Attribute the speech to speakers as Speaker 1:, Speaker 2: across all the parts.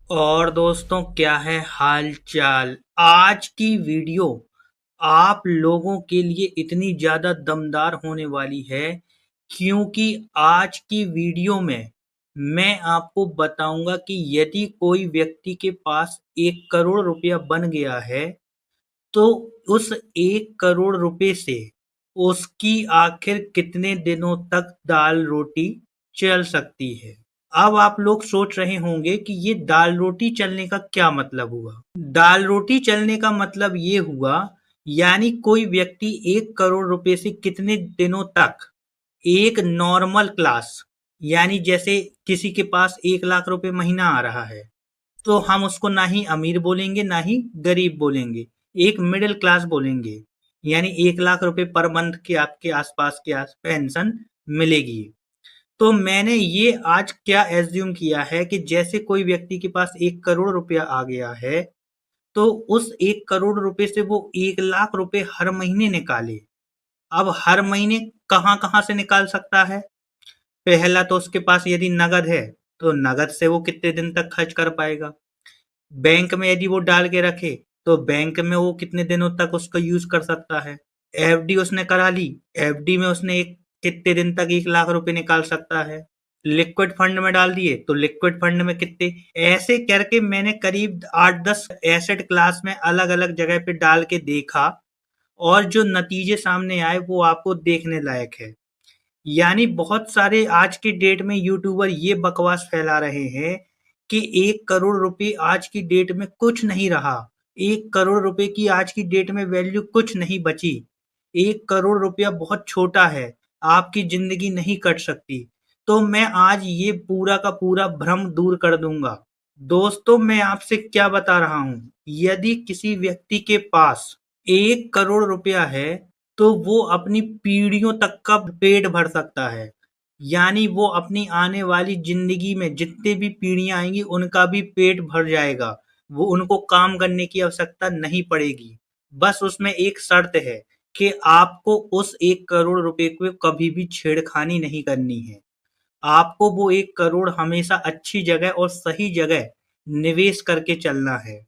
Speaker 1: और दोस्तों, क्या है हाल चाल। आज की वीडियो आप लोगों के लिए इतनी ज़्यादा दमदार होने वाली है क्योंकि आज की वीडियो में मैं आपको बताऊंगा कि यदि कोई व्यक्ति के पास 1 करोड़ रुपया बन गया है तो उस 1 करोड़ रुपए से उसकी आखिर कितने दिनों तक दाल रोटी चल सकती है। अब आप लोग सोच रहे होंगे कि ये दाल रोटी चलने का क्या मतलब हुआ। दाल रोटी चलने का मतलब ये हुआ, यानी कोई व्यक्ति 1 करोड़ रुपए से कितने दिनों तक एक नॉर्मल क्लास, यानी जैसे किसी के पास 1 लाख रुपए महीना आ रहा है तो हम उसको ना ही अमीर बोलेंगे ना ही गरीब बोलेंगे, एक मिडिल क्लास बोलेंगे। यानी 1 लाख रुपए पर मंथ के आपके आसपास की पेंशन मिलेगी। तो मैंने ये आज क्या एज्यूम किया है कि जैसे कोई व्यक्ति के पास 1 करोड़ रुपया आ गया है तो उस 1 करोड़ रुपए से वो 1 लाख रुपए हर महीने निकाले। अब हर महीने कहाँ कहाँ से निकाल सकता है? पहला तो उसके पास यदि नगद है तो नगद से वो कितने दिन तक खर्च कर पाएगा। बैंक में यदि वो डाल के रखे तो बैंक में वो कितने दिनों तक उसका यूज कर सकता है। एफडी उसने करा ली, एफडी में उसने एक कितने दिन तक 1 लाख रुपए निकाल सकता है। लिक्विड फंड में डाल दिए तो लिक्विड फंड में कितने, ऐसे करके मैंने करीब 8-10 एसेट क्लास में अलग अलग जगह पे डाल के देखा और जो नतीजे सामने आए वो आपको देखने लायक है। यानी बहुत सारे आज के डेट में यूट्यूबर ये बकवास फैला रहे हैं कि 1 करोड़ रुपए आज की डेट में कुछ नहीं रहा। 1 करोड़ रुपए की आज की डेट में वैल्यू कुछ नहीं बची। 1 करोड़ रुपया बहुत छोटा है, आपकी जिंदगी नहीं कट सकती। तो मैं आज ये पूरा का पूरा भ्रम दूर कर दूंगा। दोस्तों, मैं आपसे क्या बता रहा हूँ, यदि किसी व्यक्ति के पास 1 करोड़ रुपया है तो वो अपनी पीढ़ियों तक का पेट भर सकता है। यानी वो अपनी आने वाली जिंदगी में जितने भी पीढ़ियां आएंगी उनका भी पेट भर जाएगा। वो उनको काम करने की आवश्यकता नहीं पड़ेगी। बस उसमें एक शर्त है कि आपको उस 1 करोड़ रुपए को कभी भी छेड़खानी नहीं करनी है। आपको वो 1 करोड़ हमेशा अच्छी जगह और सही जगह निवेश करके चलना है।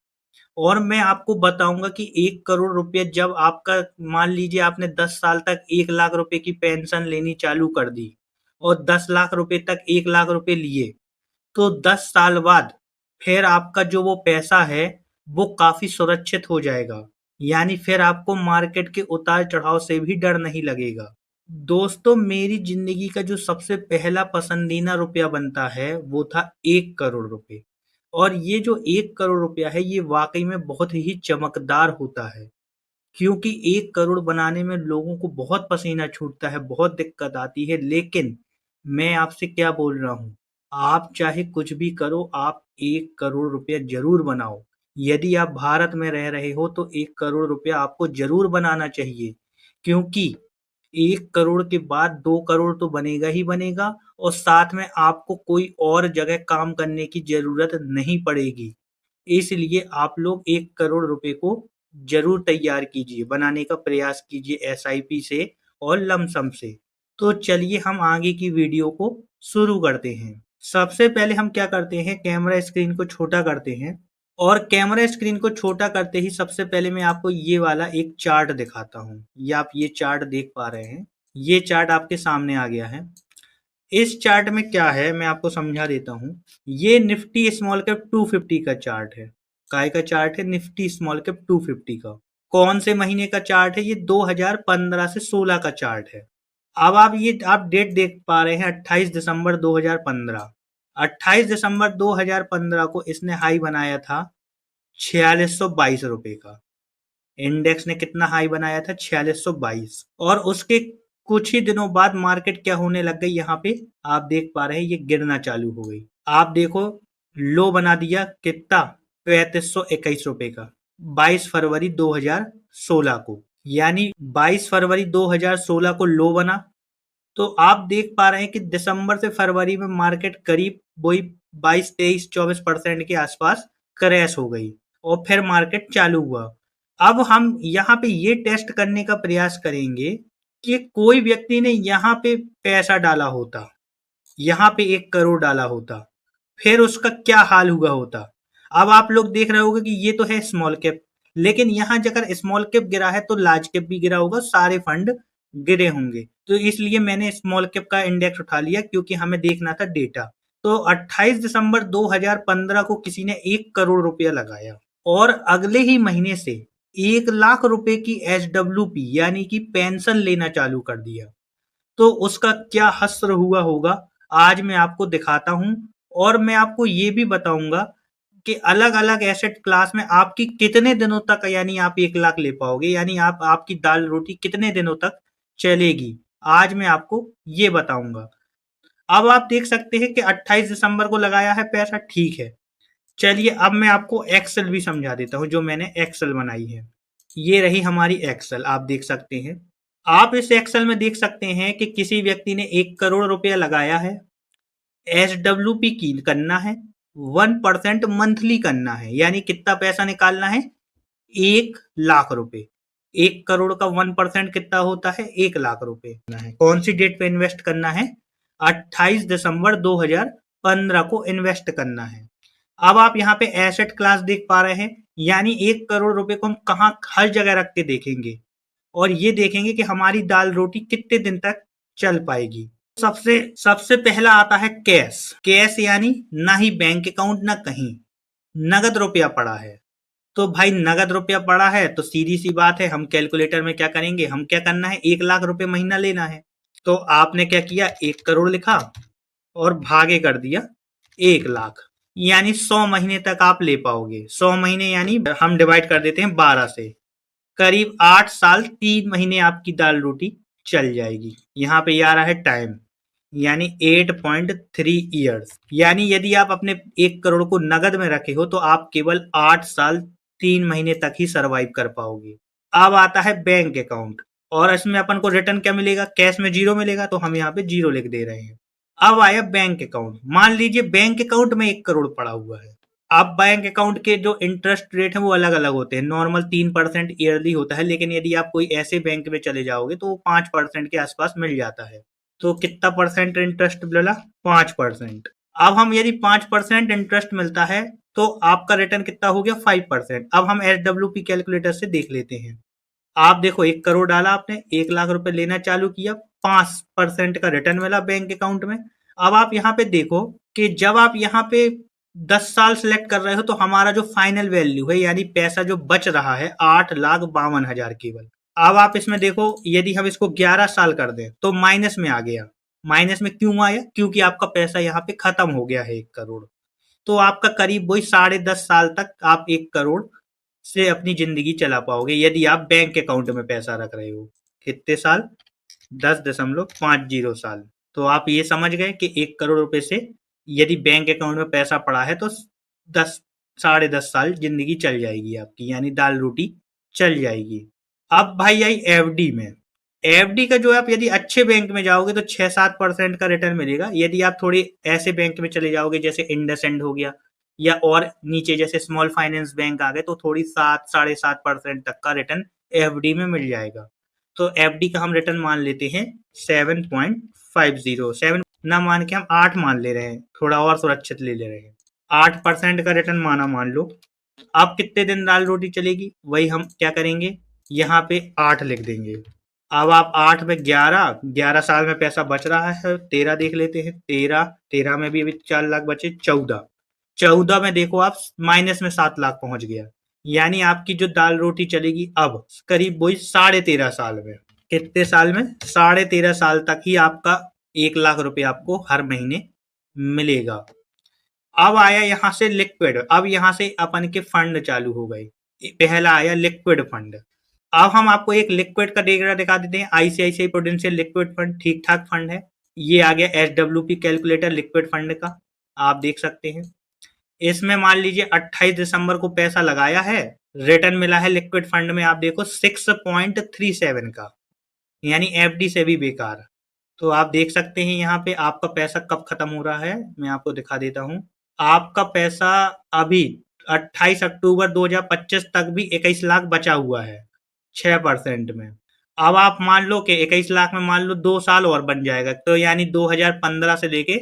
Speaker 1: और मैं आपको बताऊंगा कि 1 करोड़ रुपया जब आपका, मान लीजिए आपने 10 साल तक 1 लाख रुपए की पेंशन लेनी चालू कर दी और 10 लाख रुपए तक 1 लाख रुपए लिए, तो 10 साल बाद फिर आपका जो वो पैसा है वो काफी सुरक्षित हो जाएगा। यानी फिर आपको मार्केट के उतार चढ़ाव से भी डर नहीं लगेगा। दोस्तों, मेरी जिंदगी का जो सबसे पहला पसंदीदा रुपया बनता है वो था 1 करोड़ रुपए। और ये जो 1 करोड़ रुपया है ये वाकई में बहुत ही चमकदार होता है, क्योंकि 1 करोड़ बनाने में लोगों को बहुत पसीना छूटता है, बहुत दिक्कत आती है। लेकिन मैं आपसे क्या बोल रहा हूँ, आप चाहे कुछ भी करो, आप 1 करोड़ रुपया जरूर बनाओ। यदि आप भारत में रह रहे हो तो 1 करोड़ रुपया आपको जरूर बनाना चाहिए, क्योंकि 1 करोड़ के बाद 2 करोड़ तो बनेगा ही बनेगा और साथ में आपको कोई और जगह काम करने की जरूरत नहीं पड़ेगी। इसलिए आप लोग 1 करोड़ रुपए को जरूर तैयार कीजिए, बनाने का प्रयास कीजिए एसआईपी से और लमसम से। तो चलिए हम आगे की वीडियो को शुरू करते हैं। सबसे पहले हम क्या करते हैं, कैमरा स्क्रीन को छोटा करते हैं। और कैमरा स्क्रीन को छोटा करते ही सबसे पहले मैं आपको ये वाला एक चार्ट दिखाता हूँ। ये आप ये चार्ट देख पा रहे हैं, ये चार्ट आपके सामने आ गया है। इस चार्ट में क्या है मैं आपको समझा देता हूँ। ये निफ्टी स्मॉल कैप 250 का चार्ट है। काय का चार्ट है? निफ्टी स्मॉल कैप 250 का। कौन से महीने का चार्ट है? ये 2015 से 16 का चार्ट है। अब आप डेट देख पा रहे हैं 28 दिसंबर 2015। 28 दिसंबर 2015 को इसने हाई बनाया था 4622 रुपए का। इंडेक्स ने कितना हाई बनाया था? 4622। और उसके कुछ ही दिनों बाद मार्केट क्या होने लग गई, यहाँ पे आप देख पा रहे हैं ये गिरना चालू हो गई। आप देखो, लो बना दिया कितना? 3521 रुपए का 22 फरवरी 2016 को। यानी 22 फरवरी 2016 को लो बना। तो आप देख पा रहे हैं कि दिसंबर से फरवरी में मार्केट करीब वही 22, 23, 24% के आसपास क्रैश हो गई और फिर मार्केट चालू हुआ। अब हम यहाँ पे ये टेस्ट करने का प्रयास करेंगे कि कोई व्यक्ति ने यहाँ पे पैसा डाला होता, यहाँ पे 1 करोड़ डाला होता, फिर उसका क्या हाल हुआ होता। अब आप लोग देख रहे होगे कि ये तो है स्मॉल कैप, लेकिन यहाँ अगर स्मॉल कैप गिरा है तो लार्ज कैप भी गिरा होगा, सारे फंड गिरे होंगे। तो इसलिए मैंने स्मॉल कैप का इंडेक्स उठा लिया क्योंकि हमें देखना था डेटा। तो 28 दिसंबर 2015 को किसी ने 1 करोड़ रुपया लगाया और अगले ही महीने से 1 लाख रुपए की एसडब्ल्यूपी यानी कि पेंशन लेना चालू कर दिया। तो उसका क्या हश्र हुआ होगा, आज मैं आपको दिखाता हूँ और मैं आपको ये भी बताऊंगा कि अलग-अलग एसेट क्लास में आपकी कितने दिनों तक यानी आप 1 लाख ले पाओगे, यानी आप आपकी दाल-रोटी कितने दिनों तक चलेगी। आज मैं आपको ये बताऊंगा। अब आप देख सकते हैं कि 28 दिसंबर को लगाया है पैसा, ठीक है। चलिए अब मैं आपको एक्सेल भी समझा देता हूँ, जो मैंने एक्सेल बनाई है। ये रही हमारी एक्सेल, आप देख सकते हैं। आप इस एक्सेल में देख सकते हैं कि किसी व्यक्ति ने 1 करोड़ रुपया लगाया है, एसडब्ल्यूपी की करना है, 1% मंथली करना है, यानी कितना पैसा निकालना है, 1 लाख रुपए। 1 करोड़ का 1% कितना होता है, 1 लाख रुपए। कौन सी डेट पे इन्वेस्ट करना है, 28 दिसंबर 2015 को इन्वेस्ट करना है। अब आप यहाँ पे एसेट क्लास देख पा रहे हैं, यानी 1 करोड़ रुपए को हम कहाँ हर जगह रख के देखेंगे और ये देखेंगे कि हमारी दाल रोटी कितने दिन तक चल पाएगी। सबसे सबसे पहला आता है कैश। कैश यानी ना ही बैंक अकाउंट ना कहीं, नगद रुपया पड़ा है। तो भाई नगद रुपया पड़ा है तो सीधी सी बात है, हम कैलकुलेटर में क्या करेंगे, हम क्या करना है, 1 लाख रुपए महीना लेना है। तो आपने क्या किया, 1 करोड़ लिखा और भागे कर दिया 1 लाख, यानी 100 महीने तक आप ले पाओगे। 100 महीने यानी हम डिवाइड कर देते हैं 12 से, करीब 8 साल 3 महीने आपकी दाल रोटी चल जाएगी। यहाँ पे ये आ रहा है टाइम, यानी 8.3 ईयर्स। यानी यदि आप अपने 1 करोड़ को नगद में रखे हो तो आप केवल 8 साल 3 महीने तक ही सरवाइव कर पाओगे। अब आता है बैंक अकाउंट और इसमें अपन को रिटर्न क्या मिलेगा, कैश में 0 मिलेगा तो हम यहाँ पे 0 लिख दे रहे हैं। अब आया बैंक अकाउंट। मान लीजिए बैंक अकाउंट में 1 करोड़ पड़ा हुआ है। अब बैंक अकाउंट के जो इंटरेस्ट रेट है वो अलग अलग होते हैं। नॉर्मल 3% ईयरली होता है, लेकिन यदि आप कोई ऐसे बैंक में चले जाओगे तो वो 5% के आसपास मिल जाता है। तो कितना परसेंट इंटरेस्ट मिला, 5%। अब हम यदि 5% इंटरेस्ट मिलता है तो आपका रिटर्न कितना हो गया, 5%। अब हम एस डब्ल्यू पी कैलकुलेटर से देख लेते हैं। आप देखो 1 करोड़ डाला आपने, 1 लाख रुपए लेना चालू किया, 5% का रिटर्न मिला बैंक अकाउंट में। अब आप यहाँ पे देखो कि जब आप यहाँ पे 10 साल सिलेक्ट कर रहे हो तो हमारा जो फाइनल वैल्यू है यानी पैसा जो बच रहा है 8,52,000 केवल। अब आप इसमें देखो यदि हम इसको 11 साल कर दें तो माइनस में आ गया। माइनस में क्यों आया, क्योंकि आपका पैसा यहाँ पे खत्म हो गया है 1 करोड़। तो आपका करीब वही 10.5 साल तक आप 1 करोड़ से अपनी जिंदगी चला पाओगे यदि आप बैंक अकाउंट में पैसा रख रहे हो। कितने साल, 10.50 साल। तो आप ये समझ गए कि 1 करोड़ रुपए से यदि बैंक अकाउंट में पैसा पड़ा है तो 10 10.5 साल जिंदगी चल जाएगी आपकी, यानी दाल रोटी चल जाएगी। अब भाई आई एफडी में। एफडी का जो आप यदि अच्छे बैंक में जाओगे तो 6-7% का रिटर्न मिलेगा। यदि आप थोड़ी ऐसे बैंक में चले जाओगे जैसे इंडसइंड हो गया या और नीचे जैसे स्मॉल फाइनेंस बैंक आ गए तो थोड़ी 7-7.5% तक का रिटर्न एफडी में मिल जाएगा। तो एफडी का हम रिटर्न मान लेते हैं 7.50। 7 ना मान के हम 8 मान ले रहे हैं, थोड़ा और सुरक्षित ले रहे हैं। 8% का रिटर्न माना मान लो। अब कितने दिन दाल रोटी चलेगी, वही हम क्या करेंगे, यहाँ पे 8 लिख देंगे। अब आप 8 में 11 साल में पैसा बच रहा है, 13 देख लेते हैं। 13 में भी अभी 4 लाख बचे। 14 में देखो आप माइनस में 7 लाख पहुंच गया, यानी आपकी जो दाल रोटी चलेगी अब करीब वही 13.5 साल में। कितने साल में, 13.5 साल तक ही आपका 1 लाख रुपए आपको हर महीने मिलेगा। अब आया यहाँ से लिक्विड। अब यहाँ से अपन के फंड चालू हो गए। पहला आया लिक्विड फंड। अब हम आपको एक लिक्विड का डेटा दिखा देते हैं। आईसीआईसीआई प्रूडेंशियल लिक्विड फंड ठीक ठाक फंड है। ये आ गया एसडब्ल्यूपी कैलकुलेटर लिक्विड फंड का, आप देख सकते हैं। इसमें मान लीजिए 28 दिसंबर को पैसा लगाया है, रिटर्न मिला है लिक्विड फंड में आप देखो 6.37 का, यानी एफडी से भी बेकार। तो आप देख सकते हैं यहाँ पे आपका पैसा कब खत्म हो रहा है, मैं आपको दिखा देता हूँ। आपका पैसा अभी 28 अक्टूबर 2025 तक भी 21 लाख बचा हुआ है 6% में। अब आप मान लो कि 21 लाख में मान लो 2 साल और बन जाएगा, तो यानी 2015 से लेके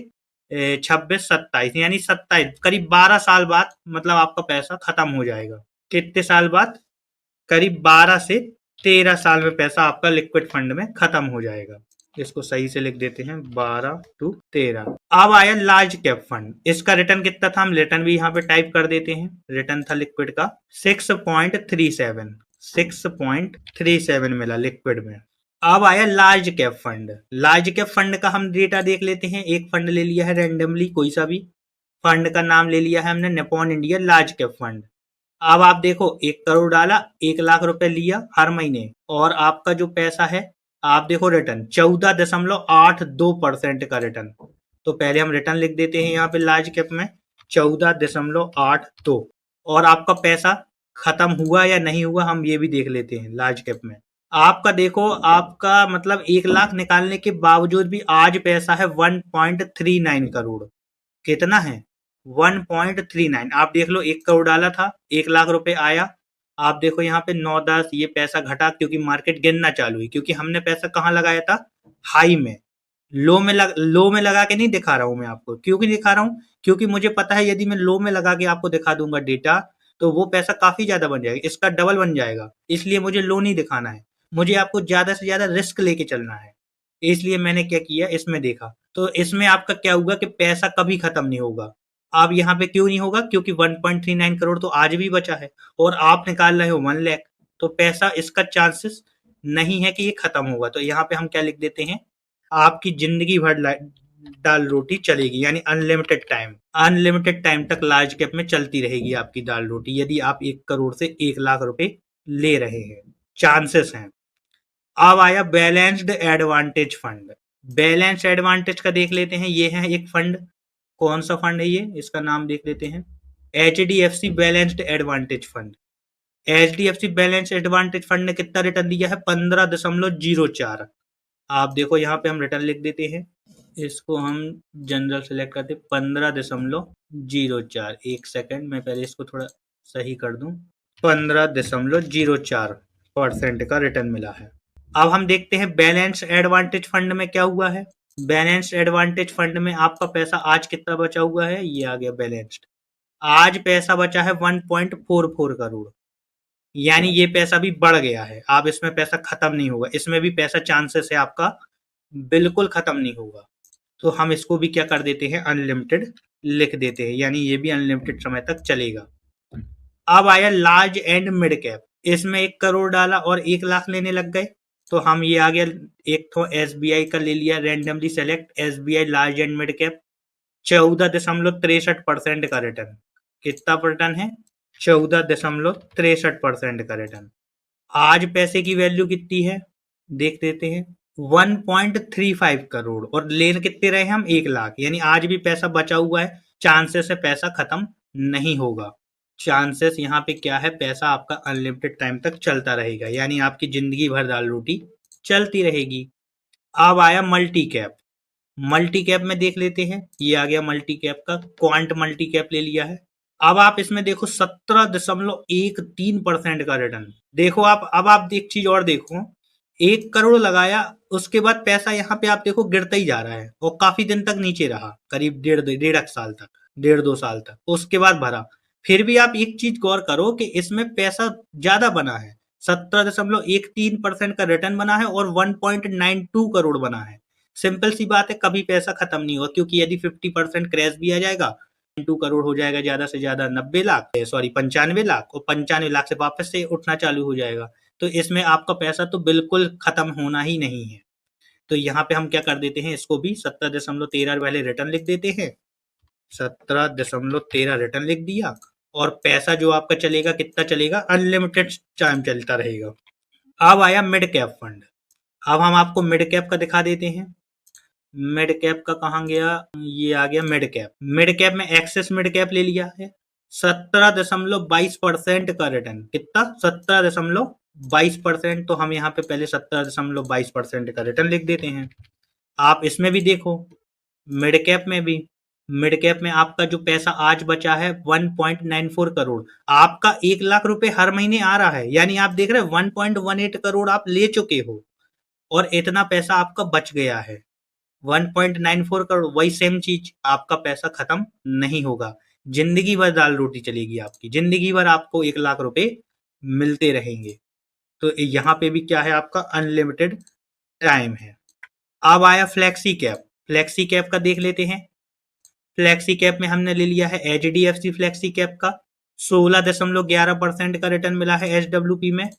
Speaker 1: 26, 27 यानी 27 करीब 12 साल बाद मतलब आपका पैसा खत्म हो जाएगा। कितने साल बाद? करीब 12 से 13 साल में पैसा आपका लिक्विड फंड में खत्म हो जाएगा। इसको सही से लिख देते हैं 12 टू 13। अब आया लार्ज कैप फंड। इसका रिटर्न कितना था? हम रिटर्न भी यहाँ पे टाइप कर देते हैं। रिटर्न था लिक्विड का 6.37, 6.37 मिला लिक्विड में। अब आया large cap fund. Large cap fund का हम डेटा देख लेते हैं। एक फंड ले लिया है रेंडमली, कोई सा भी फंड का नाम ले लिया है हमने, Nippon India large cap fund. अब आप देखो 1 करोड़ डाला, 1 लाख रुपए लिया हर महीने, और आपका जो पैसा है आप देखो रिटर्न 14.82% का रिटर्न। तो पहले हम रिटर्न लिख देते हैं यहाँ पे लार्ज कैप में 14.82, और आपका पैसा खत्म हुआ या नहीं हुआ हम ये भी देख लेते हैं लार्ज कैप में। आपका देखो, आपका मतलब 1 लाख निकालने के बावजूद भी आज पैसा है 1.39 करोड़। कितना है? 1.39। आप देख लो 1 करोड़ डाला था, 1 लाख रुपए आया। आप देखो यहाँ पे 9-10 ये पैसा घटा क्योंकि मार्केट गिरना चालू हुई, क्योंकि हमने पैसा कहाँ लगाया था? हाई में। लो में लगा के नहीं दिखा रहा हूं मैं आपको। क्यों नहीं दिखा रहा हूं? क्योंकि मुझे पता है यदि मैं लो में लगा के आपको दिखा दूंगा डेटा, तो वो पैसा काफी ज्यादा बन जाएगा, इसका डबल बन जाएगा। इसलिए मुझे लो नहीं दिखाना है, मुझे आपको ज्यादा से ज्यादा रिस्क लेके चलना है। इसलिए मैंने क्या किया, इसमें देखा। तो इसमें आपका क्या हुआ कि पैसा कभी खत्म नहीं होगा। अब यहाँ पे क्यों नहीं होगा? क्योंकि 1.39 करोड़ तो आज भी बचा है, और आप निकाल रहे हो 1 लाख, तो पैसा इसका चांसेस नहीं है कि ये खत्म होगा। तो यहाँ पे हम क्या लिख देते हैं, आपकी जिंदगी भर दाल रोटी चलेगी, यानी अनलिमिटेड टाइम। अनलिमिटेड टाइम तक लार्ज कैप में चलती रहेगी आपकी दाल रोटी, यदि आप 1 करोड़ से 1 लाख रुपए ले रहे हैं। चांसेस हैं। अब आया balanced advantage fund. Balance advantage का देख लेते हैं। ये है एक फंड। कौन सा फंड है ये? इसका नाम देख लेते हैं, H D F C balanced advantage fund. H D F C balance advantage fund ने कितना रिटर्न दिया है? 15.04। आप देखो यहाँ पे हम रिटर्न लिख देते हैं, इसको हम जनरल सेलेक्ट करते 15.04। एक सेकेंड, मैं पहले इसको थोड़ा सही कर दूं। 15.04% का रिटर्न मिला है। अब हम देखते हैं बैलेंस एडवांटेज फंड में क्या हुआ है। बैलेंस एडवांटेज फंड में आपका पैसा आज कितना बचा हुआ है? ये आ गया बैलेंस्ड। आज पैसा बचा है 1.44 करोड़, यानी ये पैसा भी बढ़ गया है। आप इसमें पैसा खत्म नहीं होगा, इसमें भी पैसा चांसेस है आपका बिल्कुल खत्म नहीं होगा। तो हम इसको भी क्या कर देते हैं, अनलिमिटेड लिख देते हैं, यानी ये भी अनलिमिटेड समय तक चलेगा। अब आया लार्ज एंड मिड कैप। इसमें 1 करोड़ डाला और 1 लाख लेने लग गए, तो हम ये आ गया, एक तो एसबीआई का ले लिया randomly select, SBI large and mid cap. 14.63% का रिटर्न। कितना रिटर्न है? 14.63% का रिटर्न। आज पैसे की वैल्यू कितनी है देख देते हैं, 1.35 करोड़, और ले कितने रहे हम? 1 लाख, यानी आज भी पैसा बचा हुआ है। चांसेस है पैसा खत्म नहीं होगा। चांसेस यहाँ पे क्या है, पैसा आपका अनलिमिटेड टाइम तक चलता रहेगा, यानी आपकी जिंदगी भर दाल रोटी चलती रहेगी। अब आया मल्टी कैप। मल्टी कैप में देख लेते हैं, ये आ गया मल्टी कैप का, क्वांट मल्टी कैप ले लिया है। अब आप इसमें देखो 17.13% का रिटर्न देखो आप। अब आप एक चीज और देखो, 1 करोड़ लगाया, उसके बाद पैसा यहाँ पे आप देखो गिरता ही जा रहा है, और काफी दिन तक नीचे रहा, करीब 1.5 साल तक, 1.5-2 साल तक। उसके बाद भरा। फिर भी आप एक चीज गौर करो कि इसमें पैसा ज्यादा बना है, 17.13% का रिटर्न बना है, और 1.92 करोड़ बना है। सिंपल सी बात है, कभी पैसा खत्म नहीं होगा, क्योंकि यदि 50% क्रैश भी आ जाएगा, 2 करोड़ हो जाएगा ज्यादा से ज्यादा 90 लाख, सॉरी 95 लाख, और 95 लाख से वापस से उठना चालू हो जाएगा। तो इसमें आपका पैसा तो बिल्कुल खत्म होना ही नहीं है। तो यहाँ पे हम क्या कर देते हैं, इसको भी 17.13 पहले रिटर्न लिख देते हैं, 17.13 रिटर्न लिख दिया, और पैसा जो आपका चलेगा कितना चलेगा, अनलिमिटेड टाइम चलता रहेगा। अब आया मिड कैप फंड। अब हम आपको मिड कैप का दिखा देते हैं। मिड कैप का कहाँ गया, ये आ गया मिड कैप। मिड कैप में एक्सेस मिड कैप ले लिया है, 17.22% का रिटर्न। कितना? 17.22%। तो हम यहाँ पे पहले 17.22% का रिटर्न लिख देते हैं। आप इसमें भी देखो, मिड कैप में भी, मिड कैप में आपका जो पैसा आज बचा है 1.94 करोड़। आपका 1 लाख रुपए हर महीने आ रहा है, यानी आप देख रहे हैं 1.18 करोड़ आप ले चुके हो, और इतना पैसा आपका बच गया है। 1.94 करोड़, वही सेम चीज, आपका पैसा खत्म नहीं होगा। जिंदगी भर दाल रोटी चलेगी आपकी, जिंदगी भर आपको 1 लाख रुपए मिलते रहेंगे। तो यहाँ पे भी क्या है, आपका अनलिमिटेड टाइम है। अब आया फ्लेक्सी कैप। फ्लेक्सी कैप का देख लेते हैं। फ्लेक्सी कैप में हमने ले लिया है HDFC फ्लेक्सी कैप का 16.11% का रिटर्न मिला है SWP में।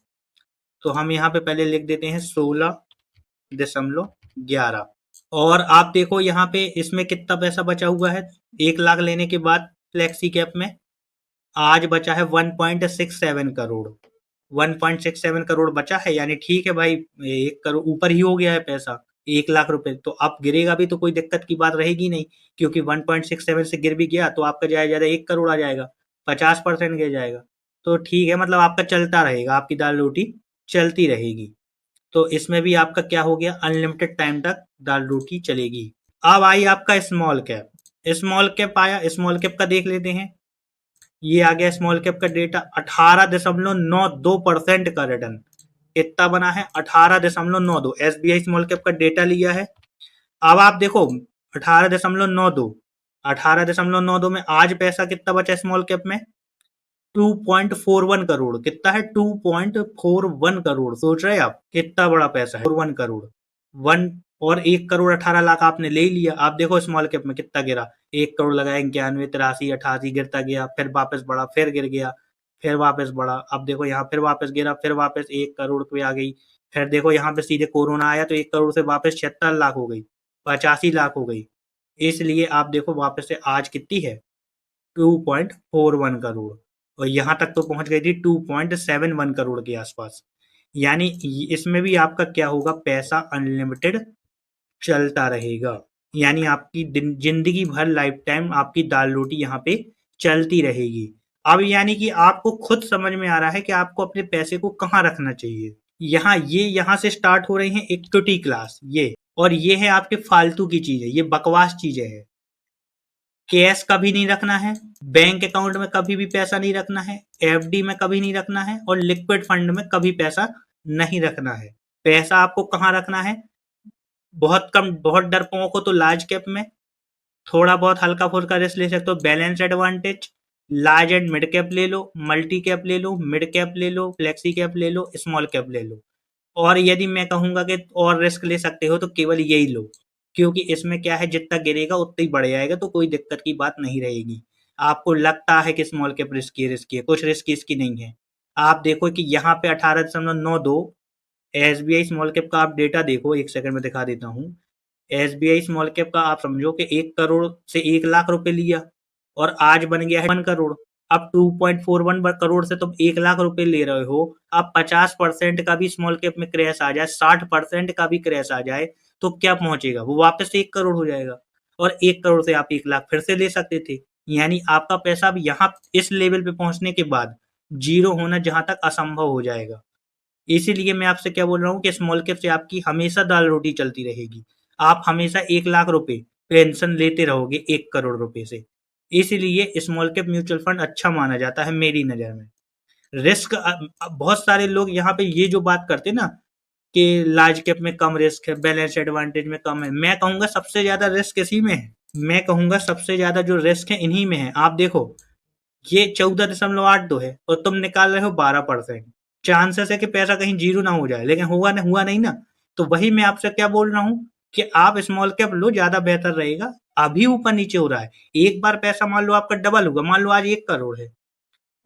Speaker 1: तो हम यहाँ पे पहले लिख देते हैं 16.11। और आप देखो यहाँ पे इसमें कितना पैसा बचा हुआ है 1 लाख लेने के बाद फ्लेक्सी कैप में। आज बचा है 1.67 करोड़। 1.67 करोड़ बचा है, यानी ठीक है भाई, 1 करोड़ ऊपर ही हो गया है पैसा, 1 लाख रुपए। तो अब गिरेगा भी तो कोई दिक्कत की बात रहेगी नहीं, क्योंकि 1.67 से गिर भी गया तो आपका ज्यादा ज्यादा 1 करोड़ आ जाएगा, 50% गिर जाएगा। तो ठीक है, मतलब आपका चलता रहेगा, आपकी दाल रोटी चलती रहेगी। तो इसमें भी आपका क्या हो गया, अनलिमिटेड टाइम तक दाल रोटी चलेगी। अब आई आपका स्मॉल कैप। स्मॉल कैप आया, स्मॉल कैप का देख लेते हैं। ये आ गया स्मॉल कैप का डेटा, 18.92% का रिटर्न। कितना बना है, 18.92। SBI स्मॉल कैप का डेटा लिया है। अब आप देखो 18.92, 18.92 में आज पैसा कितना बचा स्मॉल कैप में, 2.41 करोड़। कितना है, 2.41 करोड़। सोच रहे हैं आप कितना बड़ा पैसा है, 41 करोड़। वन और 1 करोड़ 18 लाख आपने ले लिया। आप देखो स्मॉल कैप में कितना गिरा, 1 करोड़ लगाया, 91, 83, 88 गिरता गया, फिर वापस बढ़ा, फिर गिर गया, फिर वापस बढ़ा। अब देखो यहाँ फिर वापस गिरा, फिर वापस 1 करोड़ पे आ गई। फिर देखो यहाँ पे सीधे कोरोना आया तो 1 करोड़ से वापस 76 लाख हो गई, 85 लाख हो गई। इसलिए आप देखो वापस से आज कितनी है, 2.41 करोड़। और यहाँ तक तो पहुंच गई थी 2.71 करोड़ के आसपास। यानी इसमें भी आपका क्या होगा, पैसा अनलिमिटेड चलता रहेगा। यानी आपकी जिंदगी भर लाइफ टाइम आपकी दाल रोटी यहाँ पे चलती रहेगी। अब यानी कि आपको खुद समझ में आ रहा है कि आपको अपने पैसे को कहाँ रखना चाहिए। यहाँ से स्टार्ट हो रही है इक्विटी क्लास, ये और ये है आपके फालतू की चीजें, ये बकवास चीजें हैं। कैश कभी नहीं रखना है, बैंक अकाउंट में कभी भी पैसा नहीं रखना है, FD में कभी नहीं रखना है, और लिक्विड फंड में कभी पैसा नहीं रखना है। पैसा आपको कहाँ रखना है, बहुत कम, बहुत डरपोकों को तो लार्ज कैप में, थोड़ा बहुत हल्का फुल्का रिस्क ले सकते हो balance advantage. Large and mid cap ले लो, मल्टी कैप ले लो, मिड कैप ले लो, फ्लेक्सी कैप ले लो, स्मॉल कैप ले लो। और यदि मैं कहूंगा कि और रिस्क ले सकते हो तो केवल यही लो, क्योंकि इसमें क्या है, जितना गिरेगा उतना ही बढ़ जाएगा, तो कोई दिक्कत की बात नहीं रहेगी। आपको लगता है कि स्मॉल कैप रिस्की है, कुछ रिस्क इसकी नहीं है। आप देखो कि यहाँ पे 18.92 SBI स्मॉल कैप का आप डेटा देखो, एक सेकंड में दिखा देता हूँ। SBI स्मॉल कैप का आप समझो कि 1 करोड़ से 1 लाख रुपए लिया और आज बन गया है 1 करोड़। अब 2.41 करोड़ से तुम 1 लाख रुपए ले रहे हो। अब 50% का भी स्मॉल कैप में क्रैश आ जाए, 60% का भी क्रैश आ जाए, तो क्या पहुंचेगा, वो वापस से 1 करोड़ हो जाएगा। और 1 करोड़ से आप 1 लाख फिर से ले सकते थे। यानी आपका पैसा अब यहाँ इस लेवल पे पहुंचने के बाद जीरो होना जहां तक असंभव हो जाएगा। इसीलिए मैं आपसे क्या बोल रहा हूँ कि स्मॉल कैप से आपकी हमेशा दाल रोटी चलती रहेगी। आप हमेशा 1 लाख रुपए पेंशन लेते रहोगे 1 करोड़ रुपए से। इसीलिए स्मॉल कैप म्यूचुअल फंड अच्छा माना जाता है मेरी नजर में। रिस्क, बहुत सारे लोग यहाँ पे ये जो बात करते हैं ना कि लार्ज कैप में कम रिस्क है, बैलेंस एडवांटेज में कम है, मैं कहूंगा सबसे ज्यादा रिस्क इसी में है। मैं कहूंगा सबसे ज्यादा जो रिस्क है इन्हीं में है। आप देखो ये 14.82 है और तुम निकाल रहे हो 12%। चांसेस है कि पैसा कहीं जीरो ना हो जाए, लेकिन हुआ नहीं ना। तो वही मैं आपसे क्या बोल रहा हूँ कि आप स्मॉल कैप लो, ज्यादा बेहतर रहेगा। अभी ऊपर नीचे हो रहा है, एक बार पैसा मान लो आपका डबल होगा, मान लो आज 1 करोड़ है,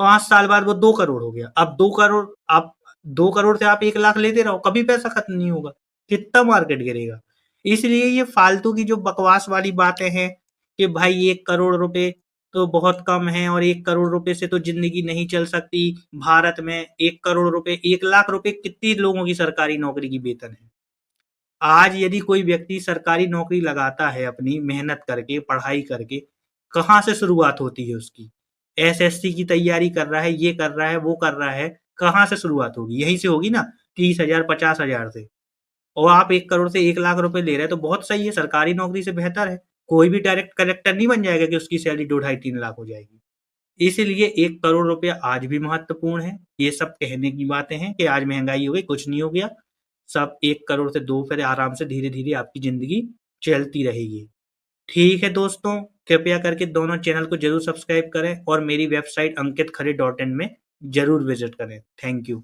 Speaker 1: 5 साल बाद वो 2 करोड़ हो गया। अब 2 करोड़, आप 2 करोड़ से आप 1 लाख लेते रहो, कभी पैसा खत्म नहीं होगा, कितना मार्केट गिरेगा। इसलिए ये फालतू की जो बकवास वाली बातें हैं कि भाई 1 करोड़ रुपए तो बहुत कम है और 1 करोड़ रुपए से तो जिंदगी नहीं चल सकती भारत में। 1 करोड़ रुपए, 1 लाख रुपए कितनी लोगों की सरकारी नौकरी की वेतन है। आज यदि कोई व्यक्ति सरकारी नौकरी लगाता है अपनी मेहनत करके, पढ़ाई करके, कहाँ से शुरुआत होती है उसकी, SSC की तैयारी कर रहा है, ये कर रहा है, वो कर रहा है, कहाँ से शुरुआत होगी, यहीं से होगी ना, 30,000 50,000 से। और आप 1 करोड़ से 1 लाख रुपए ले रहे हैं तो बहुत सही है, सरकारी नौकरी से बेहतर है। कोई भी डायरेक्ट कलेक्टर नहीं बन जाएगा कि उसकी सैलरी 2 ढाई 3 लाख हो जाएगी। इसीलिए 1 करोड़ रुपया आज भी महत्वपूर्ण है। ये सब कहने की बातें हैं कि आज महंगाई हो गई, कुछ नहीं हो गया। सब 1 करोड़ से दो, फिर आराम से धीरे धीरे आपकी जिंदगी चलती रहेगी। ठीक है दोस्तों, कृपया करके दोनों चैनल को ज़रूर सब्सक्राइब करें और मेरी वेबसाइट ankitkhare.in में ज़रूर विज़िट करें। Thank you.